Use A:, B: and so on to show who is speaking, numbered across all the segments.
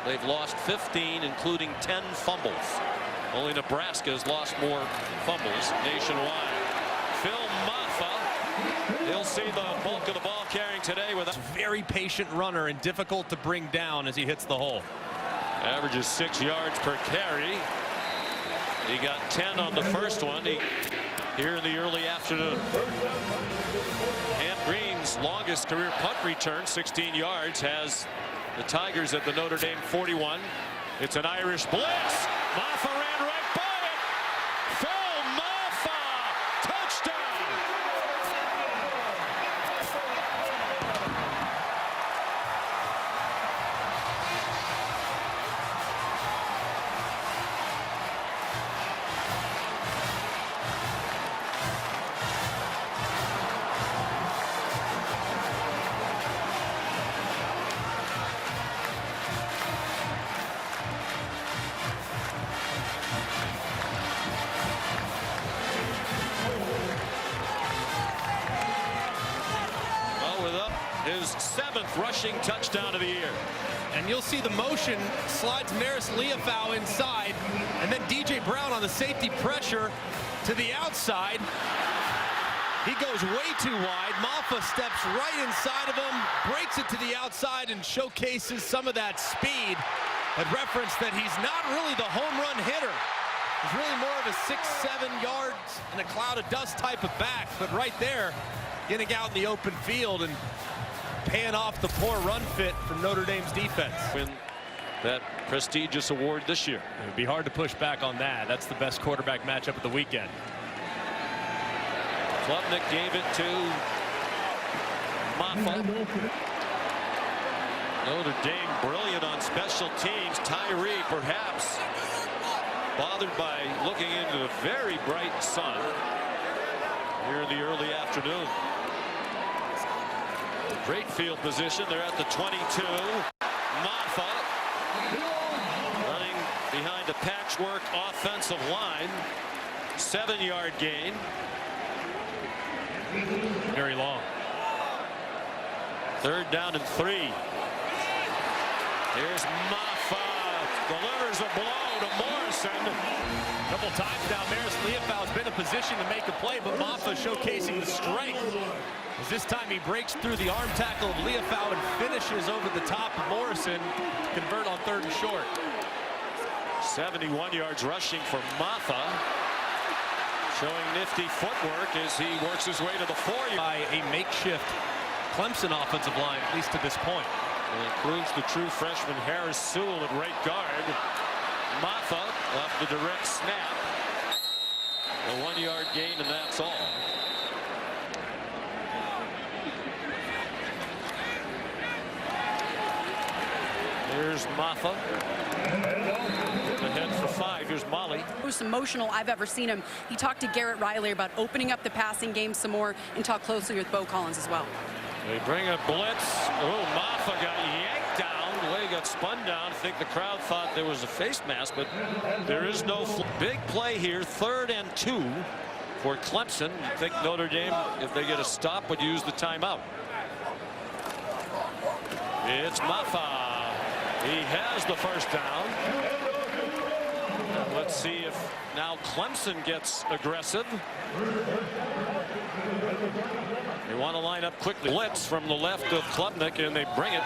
A: They've lost 15, including 10 fumbles. Only Nebraska has lost more fumbles nationwide. Phil Mafah, he'll see the bulk of the ball carrying today with a
B: very patient runner and difficult to bring down as he hits the hole.
A: Averages 6 yards per carry. He got 10 on the first one. Here in the early afternoon. Ant Green's longest career punt return, 16 yards, has the Tigers at the Notre Dame 41. It's an Irish blitz. Mafah ran right by it. Phil Mafah, touchdown. His 7th rushing touchdown of the year.
B: And you'll see the motion, slides Maris Leofau inside, and then DJ Brown on the safety pressure to the outside. He goes way too wide. Mafah steps right inside of him, breaks it to the outside, and showcases some of that speed. But reference that he's not really the home run hitter. He's really more of a 6-7 yards in a cloud of dust type of back. But right there, getting out in the open field and paying off the poor run fit from Notre Dame's defense.
A: Win that prestigious award this year.
B: It would be hard to push back on that. That's the best quarterback matchup of the weekend.
A: Klubnik gave it to Mafah. Notre Dame brilliant on special teams. Tyree perhaps bothered by looking into the very bright sun here in the early afternoon. Great field position. They're at the 22. Mafah running behind a patchwork offensive line. 7-yard gain.
B: Very long.
A: 3rd down and 3. Here's Mafah. Delivers a blow to Morrison.
B: A couple times now, Maris Leofau has been in a position to make a play, but Mafah showcasing the strength. As this time he breaks through the arm tackle of Leofau and finishes over the top of Morrison to convert on 3rd and short.
A: 71 yards rushing for Mafah. Showing nifty footwork as he works his way to the 4-yard.
B: By a makeshift Clemson offensive line, at least to this point.
A: It includes the true freshman Harris Sewell at right guard. Mafah left the direct snap. A 1-yard gain, and that's all. Here's Mafah. Ahead for 5. Here's Molly.
C: Most emotional I've ever seen him. He talked to Garrett Riley about opening up the passing game some more and talked closely with Bo Collins as well.
A: They bring a blitz. Oh, Mafah got yanked down. The way he got spun down. I think the crowd thought there was a face mask, but there is no big play here. 3rd and 2 for Clemson. You think Notre Dame, if they get a stop, would use the timeout. It's Mafah. He has the first down. Let's see if now Clemson gets aggressive. They want to line up quickly. Blitz from the left of Klubnik, and they bring it.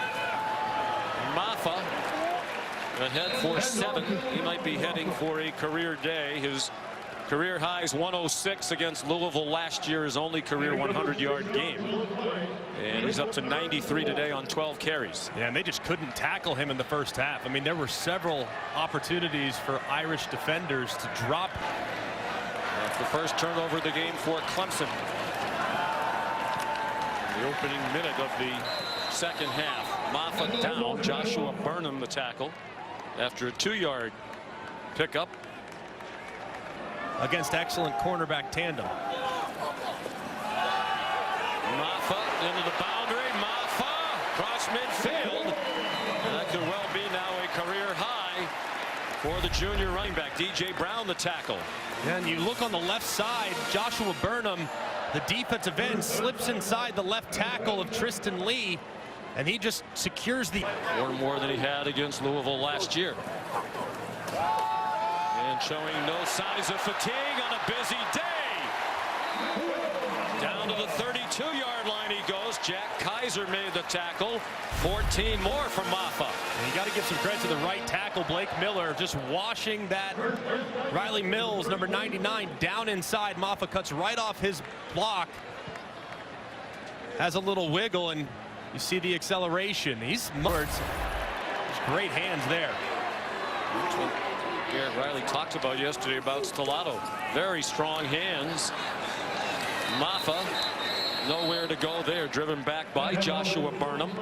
A: Mafah ahead for 7. He might be heading for a career day. His career highs 106 against Louisville last year, his only career 100-yard game. And he's up to 93 today on 12 carries.
B: Yeah, and they just couldn't tackle him in the first half. I mean, there were several opportunities for Irish defenders to drop.
A: That's the first turnover of the game for Clemson. The opening minute of the second half. Mafah down. Joshua Burnham the tackle after a 2-yard pickup.
B: Against excellent cornerback tandem.
A: Mafah into the boundary. Mafah across midfield. And that could well be now a career high for the junior running back. DJ Brown the tackle.
B: And you look on the left side, Joshua Burnham, the defensive end, slips inside the left tackle of Tristan Lee and he just secures the...
A: One more than he had against Louisville last year. And showing no signs of fatigue on a busy day. Down to the 32-yard line he goes. Jack Kaiser made the tackle. 14 more from Mafah.
B: And you got to give some credit to the right tackle, Blake Miller, just washing that Riley Mills, number 99, down inside. Mafah cuts right off his block. Has a little wiggle, and you see the acceleration. He's great hands there.
A: That's what Garrett Riley talked about yesterday about Stellato. Very strong hands. Mafah nowhere to go there, driven back by Joshua Burnham.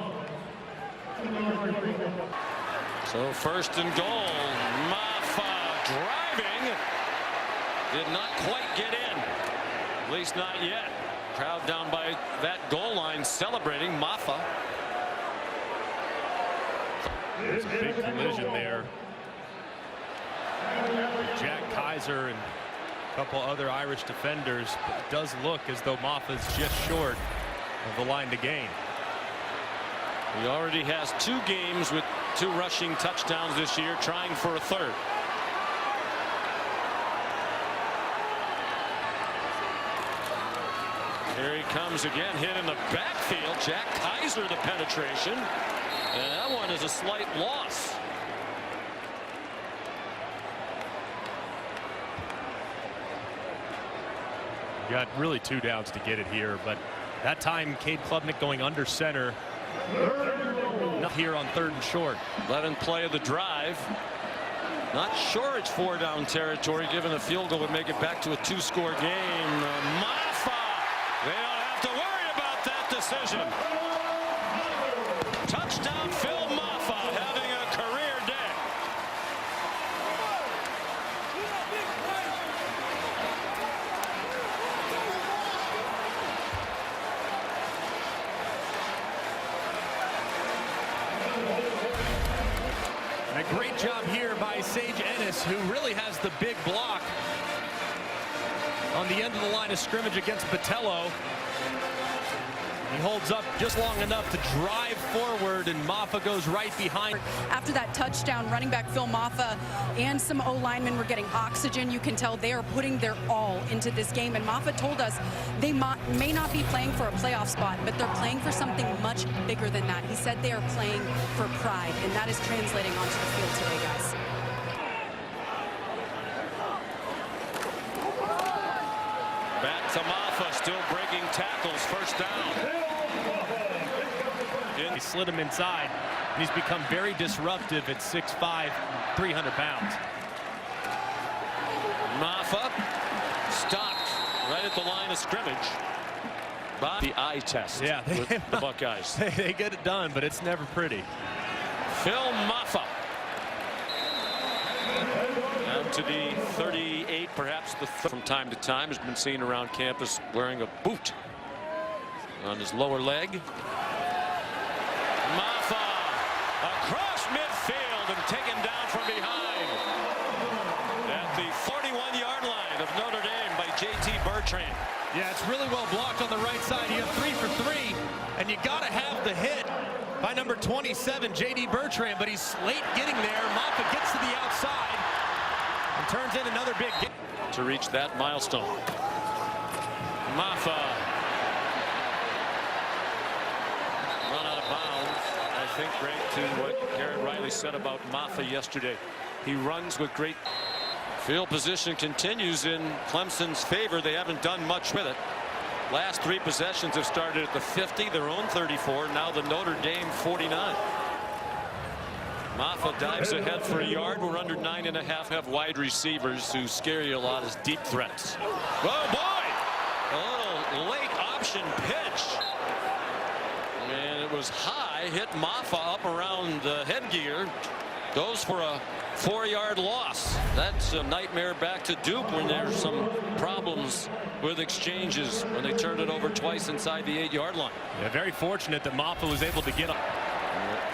A: So first and goal. Mafah driving. Did not quite get in. At least not yet. Crowd down by that goal line celebrating. Mafah.
B: There's a big collision there. Jack Kaiser and a couple other Irish defenders, but it does look as though Mafah's just short of the line to gain.
A: He already has 2 games with 2 rushing touchdowns this year, trying for a third. Here he comes again, hit in the backfield. Jack Kaiser the penetration, and that one is a slight loss.
B: You got really 2 downs to get it here, but that time Cade Klubnik going under center. Not here on 3rd and short.
A: 11th play of the drive. Not sure it's 4-down territory, given the field goal would make it back to a 2-score game. Mafah, they don't have to worry about that decision. Touchdown, Phil Mafah, having a career day.
B: And a great job here by Sage Ennis, who really has the big block on the end of the line of scrimmage against Botello. He holds up just long enough to drive forward, and Mafah goes right behind.
C: After that touchdown, running back Phil Mafah and some O-linemen were getting oxygen. You can tell they are putting their all into this game. And Mafah told us they may not be playing for a playoff spot, but they're playing for something much bigger than that. He said they are playing for pride, and that is translating onto the field today, guys.
A: Back to Mafah, still breaking tackles. First down.
B: He slid him inside, and he's become very disruptive at 6'5", 300 pounds.
A: Mafah stopped right at the line of scrimmage by the eye test.
B: Yeah,
A: with the Buckeyes.
B: They get it done, but it's never pretty.
A: Phil Mafah. Down to the 38, perhaps the from time to time, has been seen around campus wearing a boot on his lower leg. Mafah across midfield and taken down from behind at the 41-yard line of Notre Dame by J.T. Bertrand.
B: Yeah, it's really well blocked on the right side. You have 3 for 3, and you got to have the hit by number 27, J.D. Bertrand, but he's late getting there. Mafah gets to the outside and turns in another big game
A: to reach that milestone. Mafah run out of bounds. I think great to what Garrett Riley said about Mafah yesterday. He runs with great field position, continues in Clemson's favor. They haven't done much with it. Last 3 possessions have started at the 50, their own 34, now the Notre Dame 49. Mafah dives ahead for a yard. We're under 9.5. Have wide receivers who scare you a lot as deep threats. Oh boy, a little late option pitch, and it was high, hit Mafah up around the headgear, goes for a 4-yard loss. That's a nightmare back to Duke when there's some problems with exchanges when they turned it over twice inside the 8-yard line.
B: Yeah, very fortunate that Mafah was able to get up.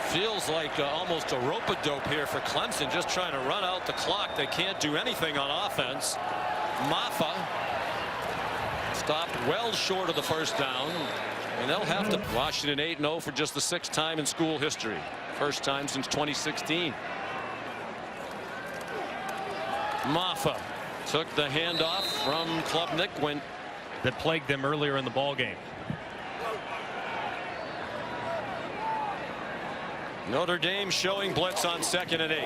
A: Feels like almost a rope-a-dope here for Clemson, just trying to run out the clock. They can't do anything on offense. Mafah stopped well short of the first down. And they'll have to. Washington 8-0 for just the 6th time in school history. First time since 2016. Mafah took the handoff from Klubnik when
B: that plagued them earlier in the ball game.
A: Notre Dame showing blitz on 2nd and 8.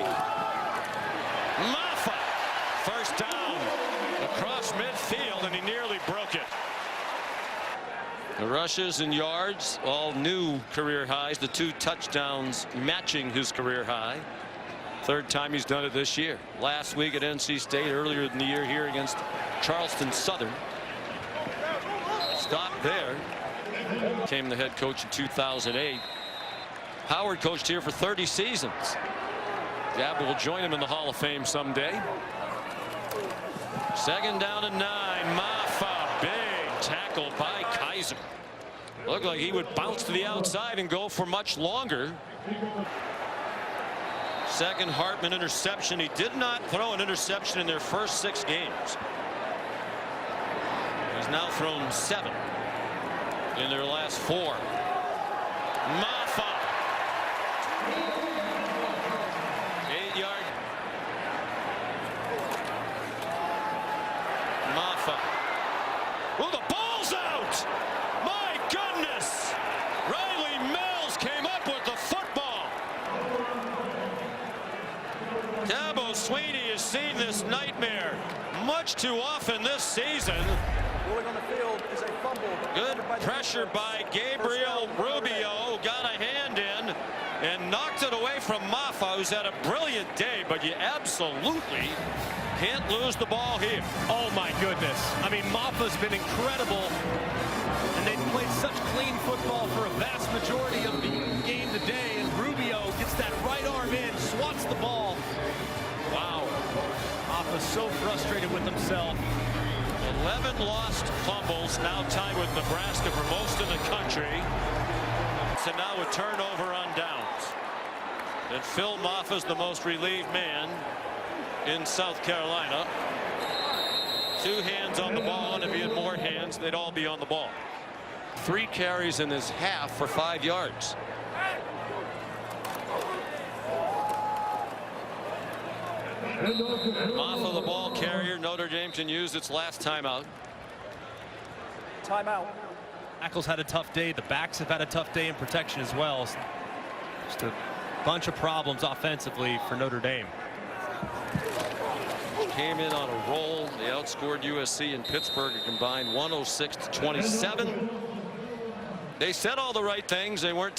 A: Mafah, first down across midfield, and he nearly broke it. The rushes and yards, all new career highs. The 2 touchdowns matching his career high. 3rd time he's done it this year. Last week at NC State, earlier in the year here against Charleston Southern. Stopped there. Became the head coach in 2008. Howard coached here for 30 seasons. Dabble will join him in the Hall of Fame someday. 2nd down and 9. Mafah, big tackle by Kaiser. Looked like he would bounce to the outside and go for much longer. 2nd Hartman interception. He did not throw an interception in their first 6 games. He's now thrown 7 in their last 4. Mafah. 8-yard. Mafah. Oh, the ball's out. My goodness. Riley Mills came up with the football. Dabo Sweeney has seen this nightmare much too often this season.
D: Rolling on the field is a fumble.
A: Good pressure by Gabriel Rubio. Got a hand in and knocked it away from Mafah, who's had a brilliant day, but you absolutely can't lose the ball here.
B: Oh my goodness. I mean, Mafah's been incredible, and they've played such clean football for a vast majority of the game today, and Rubio gets that right arm in, swats the ball. Wow. Mafah's so frustrated with himself.
A: 11 lost fumbles, now tied with Nebraska for most in the country. So now a turnover on downs. And Phil Mafah's the most relieved man in South Carolina. 2 hands on the ball, and if he had more hands, they'd all be on the ball. 3 carries in this half for 5 yards. Mafah, the ball carrier. Notre Dame can use its last timeout.
D: Timeout.
B: Tackles had a tough day. The backs have had a tough day in protection as well. Just a bunch of problems offensively for Notre Dame.
A: Came in on a roll. They outscored USC and Pittsburgh a combined 106-27. They said all the right things. They weren't taking